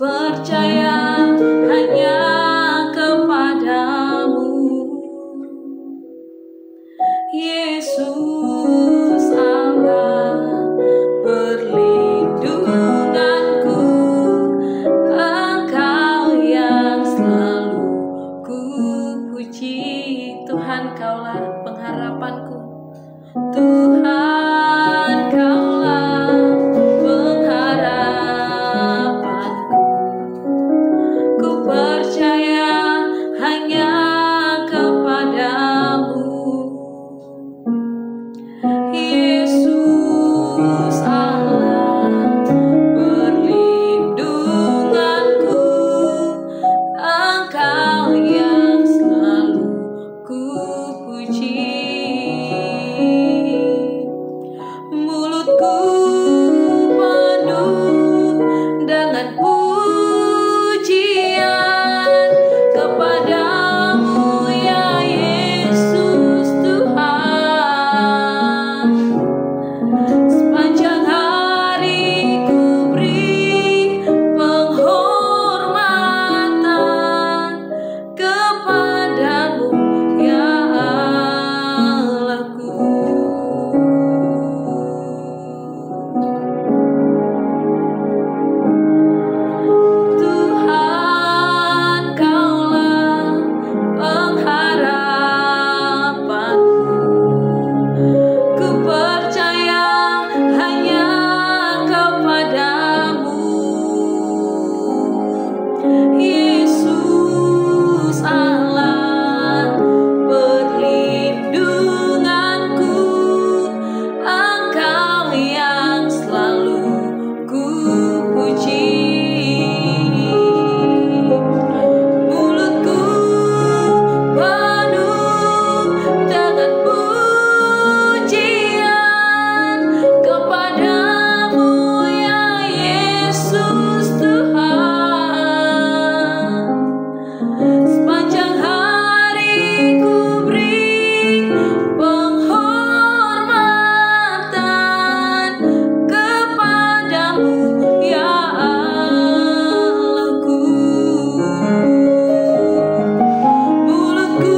percaya hanya kepadamu, Yesus Allah perlindunganku, Engkau yang selalu ku puji. Tuhan, Kaulah pengharapanku, Tuhan, Kaulah pengharapanku. Ku percaya hanya kepadamu, Yesus Allah perlindunganku, Engkau yang selalu ku puji. Mulutku penuh dengan pujian kepadamu, ya Yesus Tuhan. Sepanjang hari ku beri penghormatan kepadamu, ya Allahku. Tuhan, Kaulah pengharapanku. Ku percaya hanya kepadamu, Yesus Allah perlindunganku, Engkau yang selalu ku puji. Mulutku penuh dengan pujian kepadamu, ya Yesus Tuhan. Sepanjang hari ku beri penghormatan kepadamu, ya Allahku. Mulutku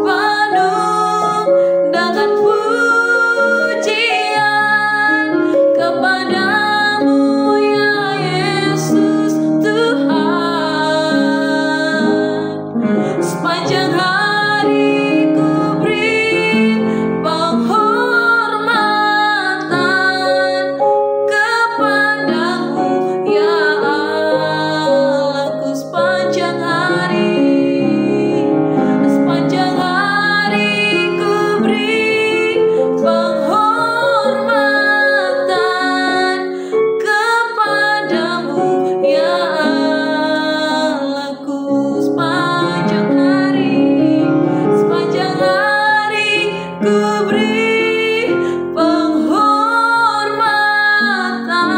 penuh dengan pujian kepadamu, ya Yesus Tuhan. Sepanjang hari ku beri penghormatan kepadamu, ya Allahku. Sepanjang hari ku beri penghormatan kepadamu, ya Allahku. Sepanjang hari ku beri penghormatan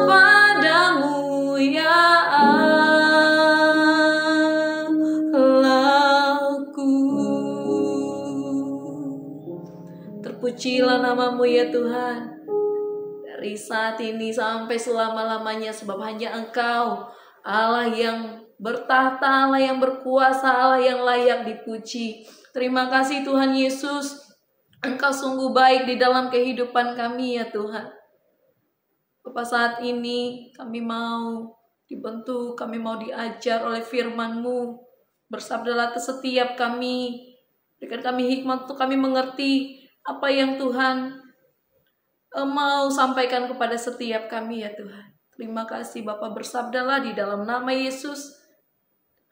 kepadamu, ya Allahku. Terpujilah namamu, ya Tuhan, dari saat ini sampai selama-lamanya, sebab hanya Engkau Allah yang bertahta, Allah yang berkuasa, Allah yang layak dipuji. Terima kasih Tuhan Yesus, Engkau sungguh baik di dalam kehidupan kami, ya Tuhan. Bapak, saat ini kami mau dibentuk, kami mau diajar oleh firman-Mu. Bersabdalah ke setiap kami, berikan kami hikmat untuk kami mengerti apa yang Tuhan mau sampaikan kepada setiap kami, ya Tuhan. Terima kasih Bapak, bersabdalah di dalam nama Yesus.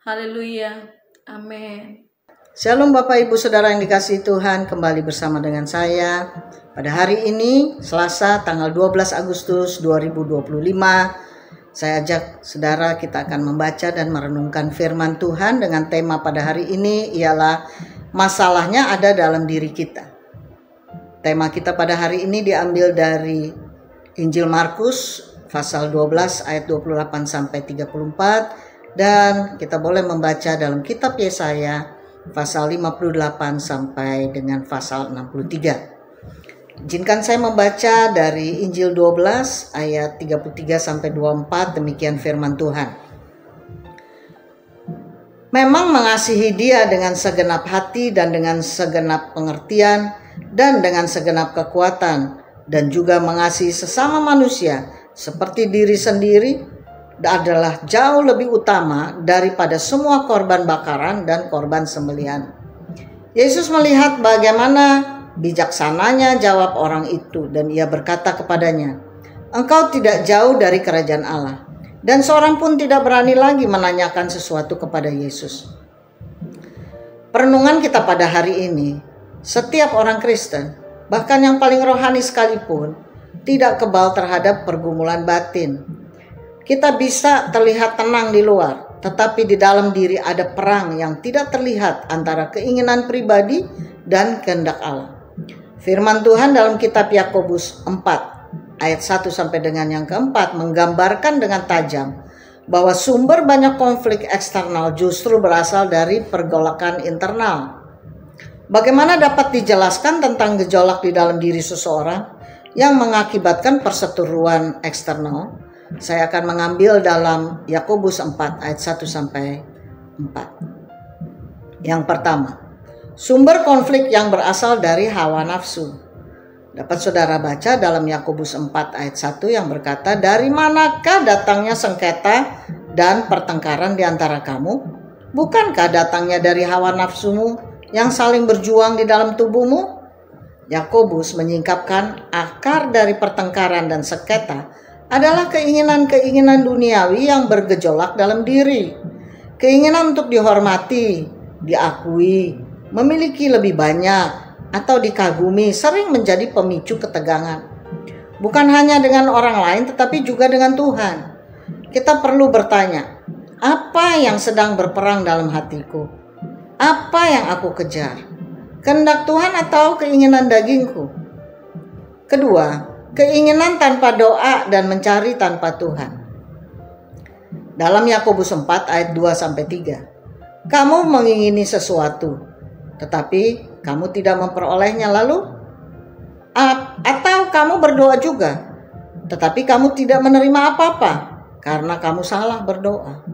Haleluya. Amin. Shalom Bapak Ibu Saudara yang dikasihi Tuhan, kembali bersama dengan saya pada hari ini Selasa tanggal 12 Agustus 2025. Saya ajak saudara, kita akan membaca dan merenungkan firman Tuhan dengan tema pada hari ini ialah masalahnya ada dalam diri kita. Tema kita pada hari ini diambil dari Injil Markus pasal 12 ayat 28 sampai 34 dan kita boleh membaca dalam kitab Yesaya pasal 58 sampai dengan pasal 63. Izinkan saya membaca dari Injil 12 ayat 33 sampai 24, demikian firman Tuhan. Memang mengasihi Dia dengan segenap hati dan dengan segenap pengertian dan dengan segenap kekuatan, dan juga mengasihi sesama manusia seperti diri sendiri adalah jauh lebih utama daripada semua korban bakaran dan korban sembelihan. Yesus melihat bagaimana bijaksananya jawab orang itu, dan ia berkata kepadanya, "Engkau tidak jauh dari kerajaan Allah." Dan seorang pun tidak berani lagi menanyakan sesuatu kepada Yesus. Perenungan kita pada hari ini, setiap orang Kristen, bahkan yang paling rohani sekalipun, tidak kebal terhadap pergumulan batin. Kita bisa terlihat tenang di luar, tetapi di dalam diri ada perang yang tidak terlihat antara keinginan pribadi dan kehendak Allah. Firman Tuhan dalam kitab Yakobus 4 ayat 1 sampai dengan yang keempat menggambarkan dengan tajam bahwa sumber banyak konflik eksternal justru berasal dari pergolakan internal. Bagaimana dapat dijelaskan tentang gejolak di dalam diri seseorang yang mengakibatkan perseteruan eksternal? Saya akan mengambil dalam Yakobus 4 ayat 1 sampai 4. Yang pertama, sumber konflik yang berasal dari hawa nafsu. Dapat saudara baca dalam Yakobus 4 ayat 1 yang berkata, "Dari manakah datangnya sengketa dan pertengkaran di antara kamu? Bukankah datangnya dari hawa nafsumu yang saling berjuang di dalam tubuhmu?" Yakobus menyingkapkan akar dari pertengkaran dan sengketa adalah keinginan-keinginan duniawi yang bergejolak dalam diri. Keinginan untuk dihormati, diakui, memiliki lebih banyak, atau dikagumi sering menjadi pemicu ketegangan. Bukan hanya dengan orang lain tetapi juga dengan Tuhan. Kita perlu bertanya, apa yang sedang berperang dalam hatiku? Apa yang aku kejar? Kehendak Tuhan atau keinginan dagingku? Kedua, keinginan tanpa doa dan mencari tanpa Tuhan. Dalam Yakobus 4 ayat 2 sampai 3. Kamu mengingini sesuatu, tetapi kamu tidak memperolehnya, lalu atau kamu berdoa juga, tetapi kamu tidak menerima apa-apa karena kamu salah berdoa.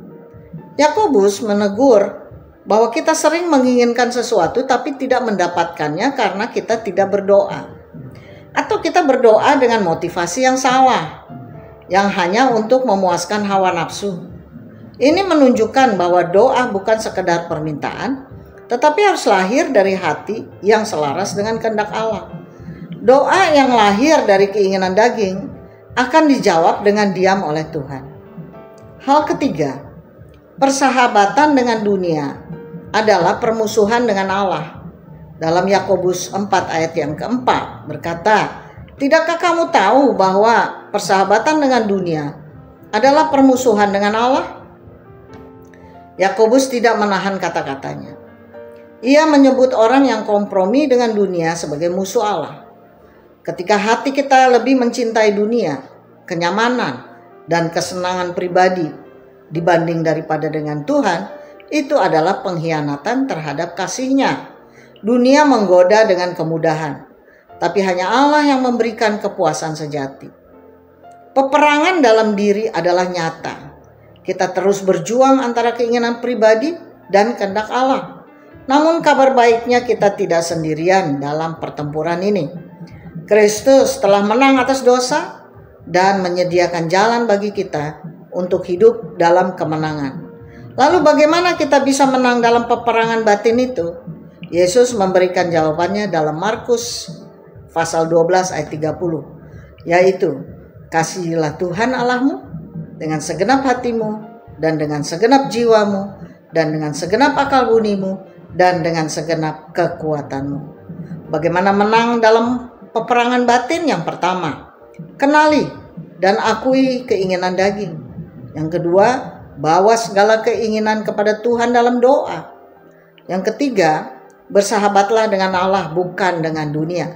Yakobus menegur bahwa kita sering menginginkan sesuatu tapi tidak mendapatkannya karena kita tidak berdoa, atau kita berdoa dengan motivasi yang salah, yang hanya untuk memuaskan hawa nafsu. Ini menunjukkan bahwa doa bukan sekedar permintaan, tetapi harus lahir dari hati yang selaras dengan kehendak Allah. Doa yang lahir dari keinginan daging akan dijawab dengan diam oleh Tuhan. Hal ketiga, persahabatan dengan dunia adalah permusuhan dengan Allah. Dalam Yakobus 4 ayat yang keempat berkata, "Tidakkah kamu tahu bahwa persahabatan dengan dunia adalah permusuhan dengan Allah?" Yakobus tidak menahan kata-katanya. Ia menyebut orang yang kompromi dengan dunia sebagai musuh Allah. Ketika hati kita lebih mencintai dunia, kenyamanan, dan kesenangan pribadi dibanding daripada dengan Tuhan, itu adalah pengkhianatan terhadap kasih-Nya. Dunia menggoda dengan kemudahan, tapi hanya Allah yang memberikan kepuasan sejati. Peperangan dalam diri adalah nyata. Kita terus berjuang antara keinginan pribadi dan kehendak Allah. Namun kabar baiknya kita tidak sendirian dalam pertempuran ini. Kristus telah menang atas dosa dan menyediakan jalan bagi kita untuk hidup dalam kemenangan. Lalu bagaimana kita bisa menang dalam peperangan batin itu? Yesus memberikan jawabannya dalam Markus pasal 12 ayat 30, yaitu, "Kasihilah Tuhan Allahmu dengan segenap hatimu dan dengan segenap jiwamu dan dengan segenap akal bunimu dan dengan segenap kekuatanmu." Bagaimana menang dalam peperangan batin? Yang pertama, kenali dan akui keinginan daging. Yang kedua, bawa segala keinginan kepada Tuhan dalam doa. Yang ketiga, bersahabatlah dengan Allah bukan dengan dunia.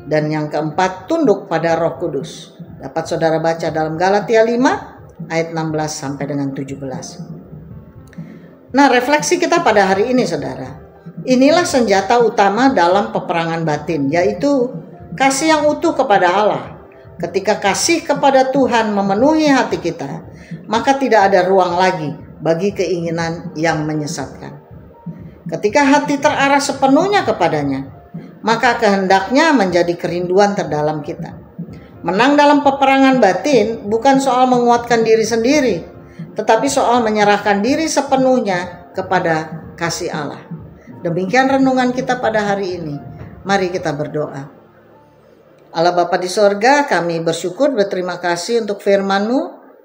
Dan yang keempat, tunduk pada Roh Kudus. Dapat saudara baca dalam Galatia 5 ayat 16 sampai dengan 17. Nah, refleksi kita pada hari ini, saudara. Inilah senjata utama dalam peperangan batin, yaitu kasih yang utuh kepada Allah. Ketika kasih kepada Tuhan memenuhi hati kita, maka tidak ada ruang lagi bagi keinginan yang menyesatkan. Ketika hati terarah sepenuhnya kepadanya, maka kehendaknya menjadi kerinduan terdalam kita. Menang dalam peperangan batin bukan soal menguatkan diri sendiri, tetapi soal menyerahkan diri sepenuhnya kepada kasih Allah. Demikian renungan kita pada hari ini. Mari kita berdoa. Allah Bapa di sorga, kami bersyukur, berterima kasih untuk firman-Mu,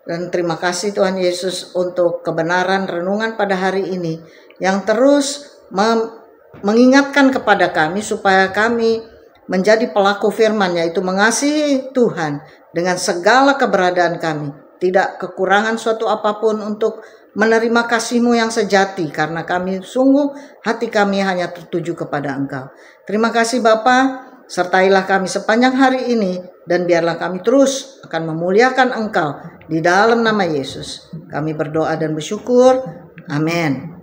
dan terima kasih Tuhan Yesus untuk kebenaran renungan pada hari ini yang terus mengingatkan kepada kami supaya kami menjadi pelaku firman, yaitu mengasihi Tuhan dengan segala keberadaan kami, tidak kekurangan suatu apapun untuk menerima kasih-Mu yang sejati, karena kami sungguh hati kami hanya tertuju kepada Engkau. Terima kasih Bapa. Sertailah kami sepanjang hari ini, dan biarlah kami terus akan memuliakan Engkau di dalam nama Yesus. Kami berdoa dan bersyukur. Amin.